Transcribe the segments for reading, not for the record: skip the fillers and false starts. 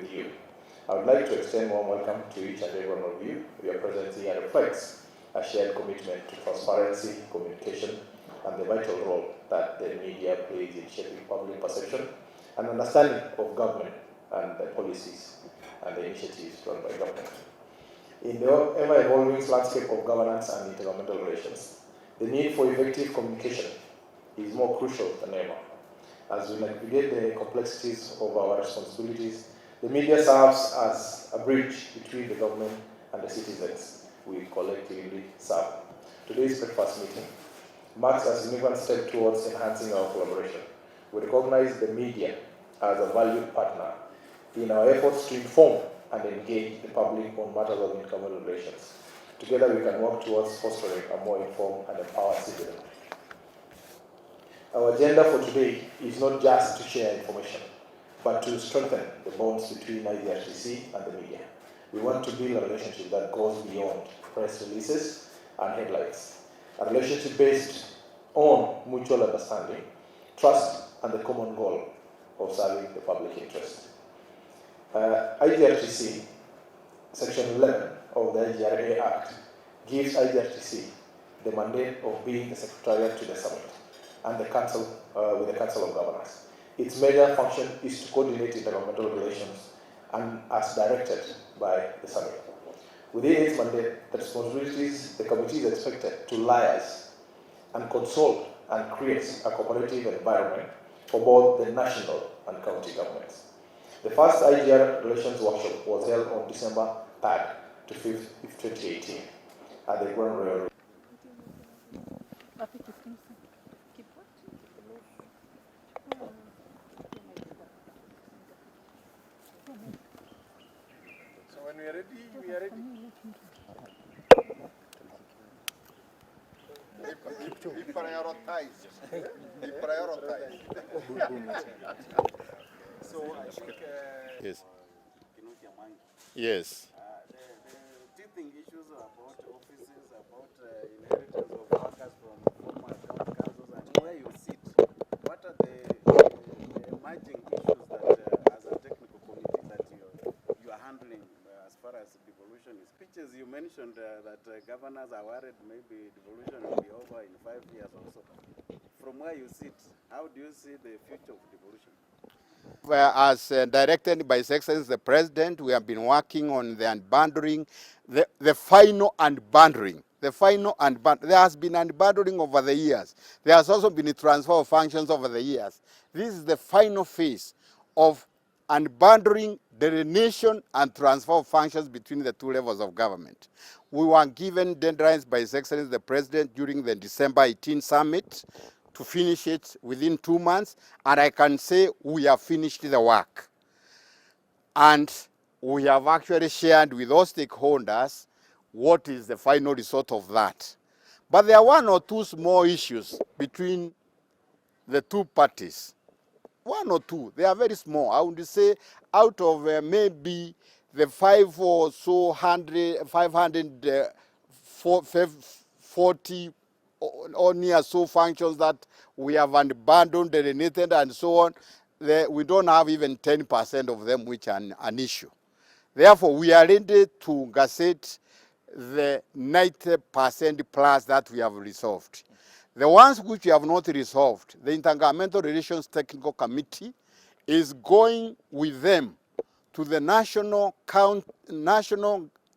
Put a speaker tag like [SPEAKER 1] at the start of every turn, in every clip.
[SPEAKER 1] with you. I would like to extend a warm welcome to each and every one of you. Your presence here reflects a shared commitment to transparency, communication, and the vital role that the media plays in shaping public perception and understanding of government and the policies and the initiatives run by government. In the ever-evolving landscape of governance and intergovernmental relations, the need for effective communication is more crucial than ever. As we navigate the complexities of our responsibilities, the media serves as a bridge between the government and the citizens we collectively serve. Today's breakfast meeting marks a significant step towards enhancing our collaboration. We recognize the media as a valued partner in our efforts to inform and engage the public on matters of intergovernmental relations. Together we can work towards fostering a more informed and empowered citizen. Our agenda for today is not just to share information, but to strengthen the bonds between IGRTC and the media. We want to build a relationship that goes beyond press releases and headlines. A relationship based on mutual understanding, trust, and the common goal of serving the public interest. IGRTC, Section 11 of the IGRA Act, gives IGRTC the mandate of being the secretariat to the summit and the council with the Council of Governors. Its major function is to coordinate intergovernmental relations and as directed by the summit. Within its mandate, the responsibilities, the committee is expected to liaise and consult and create a cooperative environment for both the national and county governments. The first IGR Relations Workshop was held on December 3rd to 5th, 2018 at the Grand Royal.
[SPEAKER 2] So when we are ready, we are ready. Deprioritize. So I think
[SPEAKER 3] yes. Yes.
[SPEAKER 4] The teething issues about offices, about inheritance of workers from former county councils, and where you sit, what are the emerging issues that, as a technical committee, that you are handling as far as devolution is? Speeches you mentioned that governors are worried maybe devolution will be over in 5 years or so. From where you sit, how do you see the future of devolution?
[SPEAKER 3] Well, as directed by His Excellency the President, we have been working on the unbundling, the final unbundling. The final unbundling. There has been unbundling over the years. There has also been a transfer of functions over the years. This is the final phase of unbundling, delineation, and transfer of functions between the two levels of government. We were given deadlines by His Excellency the President during the December 18 summit to finish it within 2 months, and I can say we have finished the work. And we have actually shared with all stakeholders what is the final result of that. But there are 1 or 2 small issues between the two parties. 1 or 2, they are very small. I would say out of maybe the 540 or near so functions that we have abandoned, delineated, and so on, we don't have even 10% of them which are an issue. Therefore, we are ready to gazette the 90% plus that we have resolved. The ones which we have not resolved, the Intergovernmental Relations Technical Committee is going with them to the national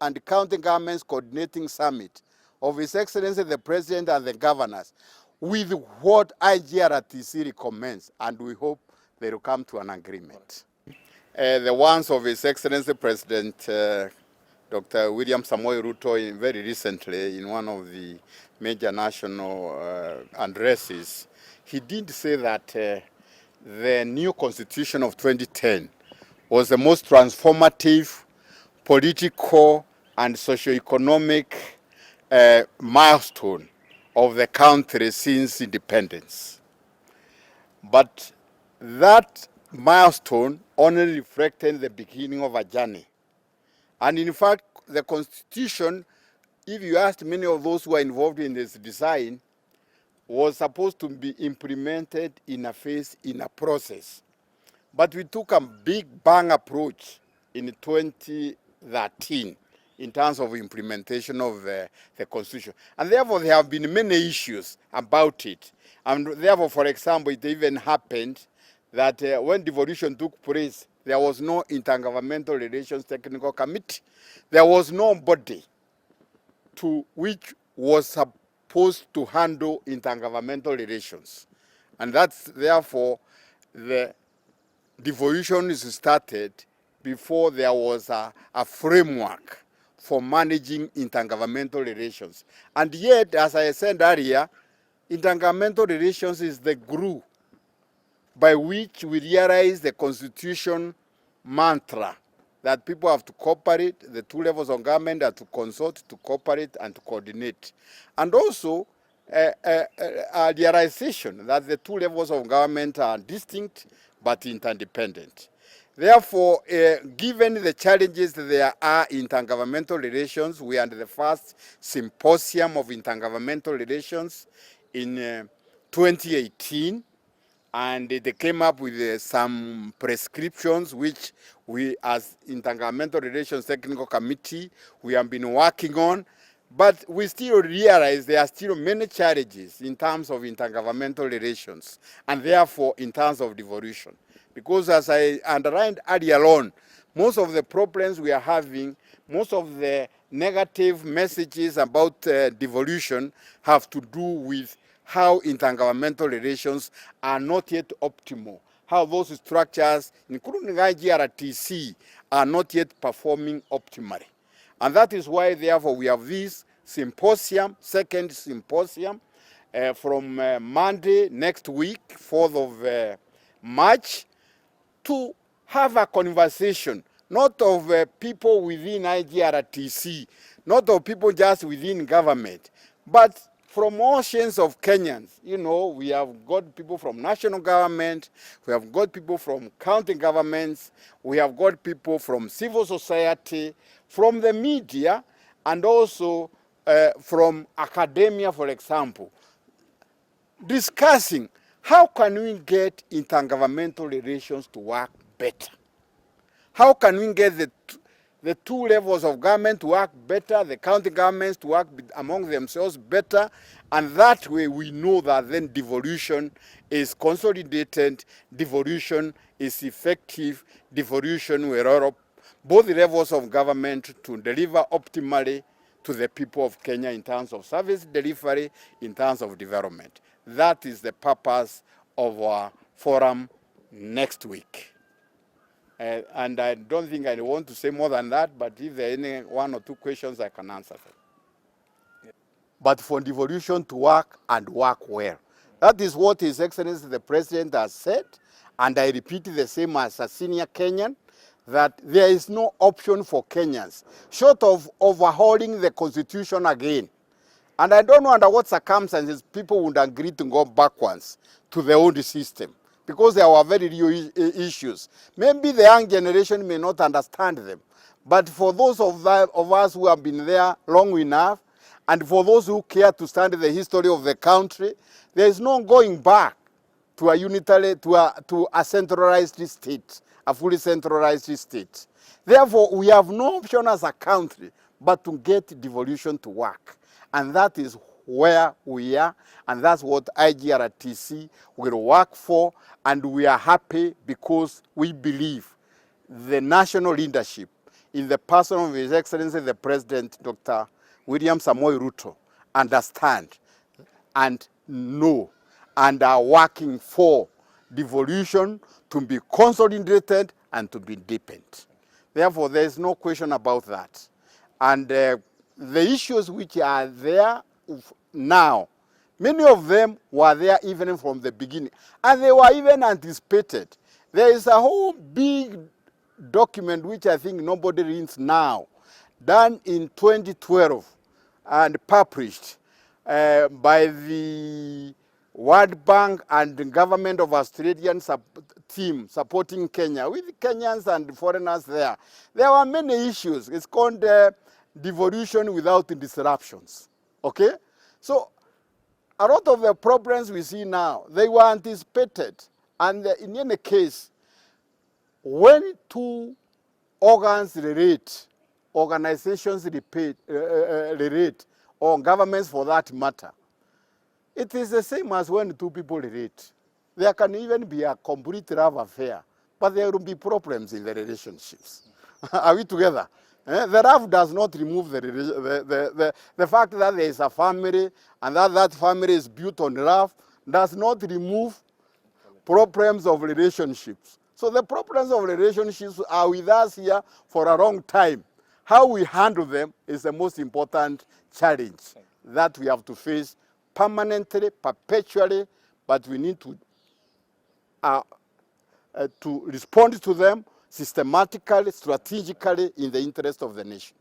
[SPEAKER 3] and county governments coordinating summit of His Excellency the President and the governors with what IGRTC recommends, and we hope they will come to an agreement. The ones of His Excellency President Dr. William Samoei Ruto very recently in one of the major national addresses, he did say that the new constitution of 2010 was the most transformative political and socio-economic milestone of the country since independence. But that milestone only reflected the beginning of a journey. And in fact, the Constitution, if you asked many of those who are involved in this design, was supposed to be implemented in a phase, in a process. But we took a big bang approach in 2013 in terms of implementation of the Constitution. And therefore, there have been many issues about it. And therefore, for example, it even happened that when devolution took place, there was no Intergovernmental Relations Technical Committee. There was nobody to which was supposed to handle intergovernmental relations. And that's therefore the devolution is started before there was a framework for managing intergovernmental relations. And yet, as I said earlier, intergovernmental relations is the glue by which we realize the Constitution mantra that people have to cooperate, the two levels of government are to consult, to cooperate, and to coordinate. And also, a realization that the two levels of government are distinct but interdependent. Therefore, given the challenges there are in intergovernmental relations, we are the first symposium of intergovernmental relations in 2018, and they came up with some prescriptions which we, as Intergovernmental Relations Technical Committee, we have been working on. But we still realize there are still many challenges in terms of intergovernmental relations, and therefore in terms of devolution. Because as I underlined earlier on, most of the problems we are having, most of the negative messages about devolution have to do with how intergovernmental relations are not yet optimal, how those structures, including IGRTC, are not yet performing optimally. And that is why, therefore, we have this symposium, second symposium, from Monday next week, 4th of March, to have a conversation, not of people within IGRTC, not of people just within government, but from oceans of Kenyans. You know, we have got people from national government, we have got people from county governments, we have got people from civil society, from the media, and also from academia, for example, discussing how can we get intergovernmental relations to work better? How can we get the two levels of government to work better, the county governments to work among themselves better, and that way we know that then devolution is consolidated, devolution is effective, devolution will allow both levels of government to deliver optimally to the people of Kenya in terms of service delivery, in terms of development. That is the purpose of our forum next week. And I don't think I want to say more than that, but if there are any one or two questions, I can answer them. Yeah. But for devolution to work and work well. That is what His Excellency the President has said, and I repeat the same as a senior Kenyan, that there is no option for Kenyans, short of overhauling the Constitution again. And I don't know under what circumstances people would agree to go backwards to the old system, because there were very real issues. Maybe the young generation may not understand them, but for those of us who have been there long enough, and for those who care to study the history of the country, there is no going back to a unitary, to a centralized state, a fully centralized state. Therefore, we have no option as a country but to get devolution to work. And that is where we are, and that's what IGRTC will work for, and we are happy because we believe the national leadership in the person of His Excellency the President, Dr. William Samoei Ruto, understand and know and are working for devolution to be consolidated and to be deepened. Therefore, there is no question about that. And the issues which are there now, many of them were there even from the beginning, and they were even anticipated. There is a whole big document which I think nobody reads now, done in 2012 and published by the World Bank and the government of Australian team supporting Kenya, with Kenyans and foreigners there. There were many issues. It's called devolution without disruptions. Okay? So a lot of the problems we see now, they were anticipated. And in any case, when two organs relate, organizations relate, or governments for that matter, it is the same as when two people relate. There can even be a complete love affair, but there will be problems in the relationships. Are we together? The love does not remove the fact that there is a family and that family is built on love does not remove problems of relationships. So the problems of relationships are with us here for a long time. How we handle them is the most important challenge that we have to face permanently, perpetually, but we need to respond to them systematically, strategically, in the interest of the nation.